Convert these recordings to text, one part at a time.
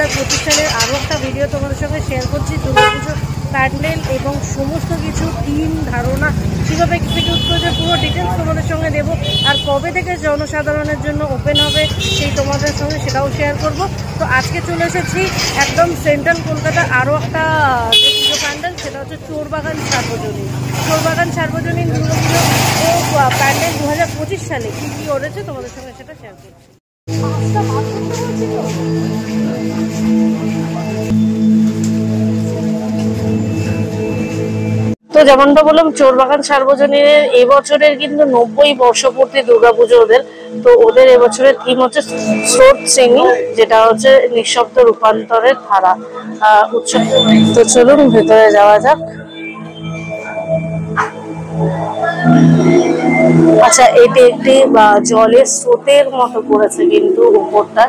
2025 সালের আরও একটা ভিডিও তোমাদের সঙ্গে শেয়ার করছি। দুর্গাপুজোর প্যান্ডেল এবং সমস্ত কিছু থিম ধারণা কীভাবে এক্সিকিউট করেছে পুরো ডিটেলস তোমাদের সঙ্গে দেবো। আর কবে থেকে জনসাধারণের জন্য ওপেন হবে সেই তোমাদের সঙ্গে সেটাও শেয়ার করব। তো আজকে চলে এসেছি একদম সেন্ট্রাল কলকাতা আরও একটা যে পুজো প্যান্ডেল, সেটা হচ্ছে চোরবাগান সার্বজনীন। চোরবাগান সার্বজনীন দুর্গাপুজো ও প্যান্ডেল 2025 সালে কী কী করেছে তোমাদের সঙ্গে সেটা শেয়ার করছি। তো যেমনটা বললাম, চোরবাগান সার্বজনীনের এবছরের কিন্তু 90 বর্ষপূর্তি দুর্গাপুজো ওদের। তো ওদের এবছরের থিম হচ্ছে স্রোত শ্রেণী, যেটা হচ্ছে নিঃশব্দ রূপান্তরের ধারা উৎসব। তো চলুন ভেতরে যাওয়া যাক। আচ্ছা, এটি একটি জলের স্রোতের মতো করেছে কিন্তু উপরটা।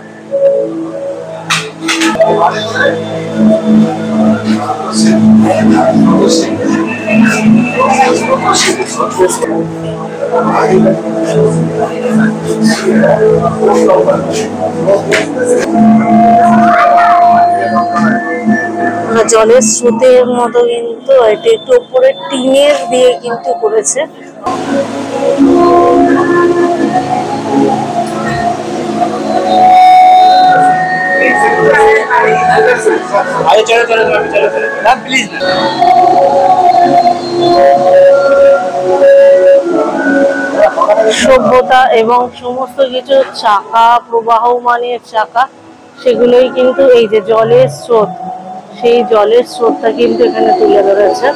জলের স্রোতের মতো কিন্তু এটি একটু উপরে টিনের দিয়ে কিন্তু করেছে। সভ্যতা এবং সমস্ত কিছু চাকা, প্রবাহমানের চাকা, সেগুলোই কিন্তু এই যে জলের স্রোত, সেই জলের স্রোতটা কিন্তু এখানে তুলে ধরেছে।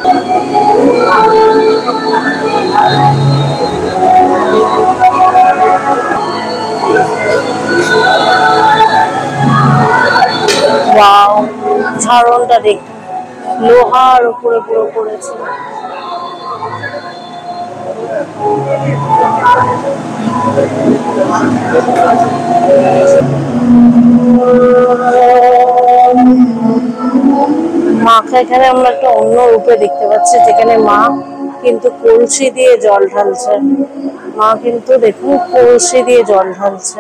ওয়াও, ঝাড়নটা দেখ, লোহার উপরে পুরো পড়েছে। মাকে এখানে আমরা একটা অন্য রূপে দেখতে পাচ্ছি, যেখানে মা কিন্তু কলসি দিয়ে জল ঢালছে। মা কিন্তু দেখুন কলসি দিয়ে জল ঢালছে।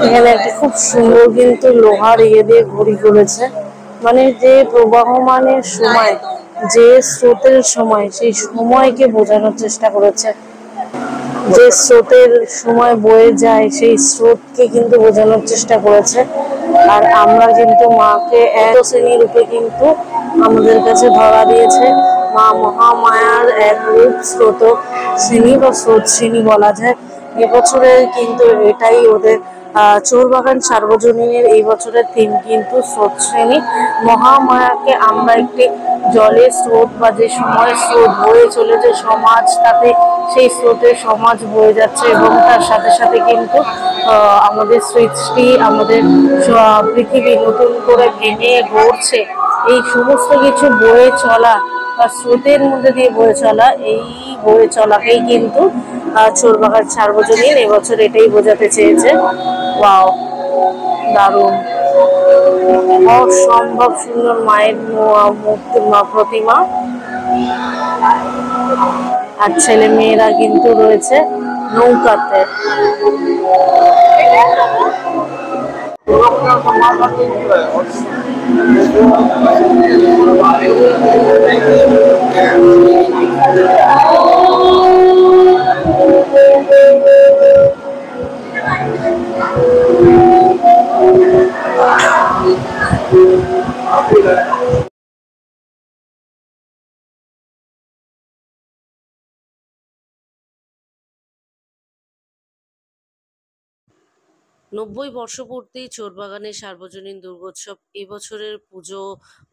এখানে একটা খুব সুন্দর কিন্তু লোহার ইয়ে দিয়ে ঘড়ি করেছে, মানে যে প্রবাহমানের সময়, যে স্রোতের সময়, সেই সময়কে বোঝানোর চেষ্টা করেছে। যে স্রোতের সময় বয়ে যায় সেই স্রোতকে কিন্তু বোঝানোর চেষ্টা করেছে। আর আমরা কিন্তু মাকে এক শ্রেণী রূপে কিন্তু আমাদের কাছে ধরা দিয়েছে। মা মহামায়ার এক রূপ স্রোত শ্রেণী বা স্রোত শ্রেণী বলা যায়। এবছরের কিন্তু এটাই ওদের চোরবাগান সার্বজনীনের এই বছরের থিম কিন্তু স্রোত শ্রেণী। মহামায়াকে আমরা একটি জলের স্রোত বা যে সময় স্রোত বয়ে চলেছে সমাজ, তাতে সেই স্রোতের সমাজ বয়ে যাচ্ছে এবং তার সাথে সাথে কিন্তু আমাদের সৃষ্টি, আমাদের পৃথিবী নতুন করে ভেঙে গড়ছে। এই সমস্ত কিছু বয়ে চলা বা স্রোতের মধ্যে দিয়ে বয়ে চলা, এই বয়ে চলাকেই কিন্তু চোরবাগান সার্বজনীন এবছর এটাই বোঝাতে চেয়েছে। ওয়াও, দারুণ, অসম্ভব সুন্দর মায়ের মূর্তি, প্রতিমা। আর ছেলে মেয়েরা কিন্তু রয়েছে নৌকাতে। বর্ষপূর্তি চোরবাগানের সার্বজনীন দুর্গোৎসব এবছরের পুজো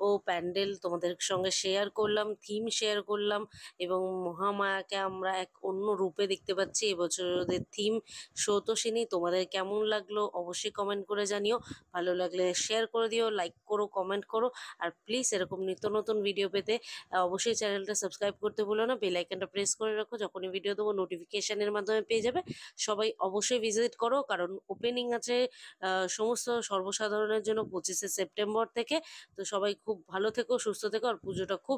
ও প্যান্ডেল তোমাদের সঙ্গে শেয়ার করলাম, থিম শেয়ার করলাম এবং মহামায়াকে আমরা এক অন্য রূপে দেখতে পাচ্ছি। এবছরের থিম স্রোতোষিনী। তোমাদের কেমন লাগলো অবশ্যই কমেন্ট করে জানিও। ভালো লাগলে শেয়ার করে দিও, লাইক করো, কমেন্ট করো। আর প্লিজ এরকম নিত্য নতুন ভিডিও পেতে অবশ্যই চ্যানেলটা সাবস্ক্রাইব করতে ভুলো না। বেল আইকনটা প্রেস করে রাখো, যখনই ভিডিও দেবো নোটিফিকেশনের মাধ্যমে পেয়ে যাবে। সবাই অবশ্যই ভিজিট করো, কারণ ওপেনিং আছে সমস্ত সর্বসাধারণের জন্য 25শে সেপ্টেম্বর থেকে। তো সবাই খুব ভালো থেকো, সুস্থ থেকো আর পুজোটা খুব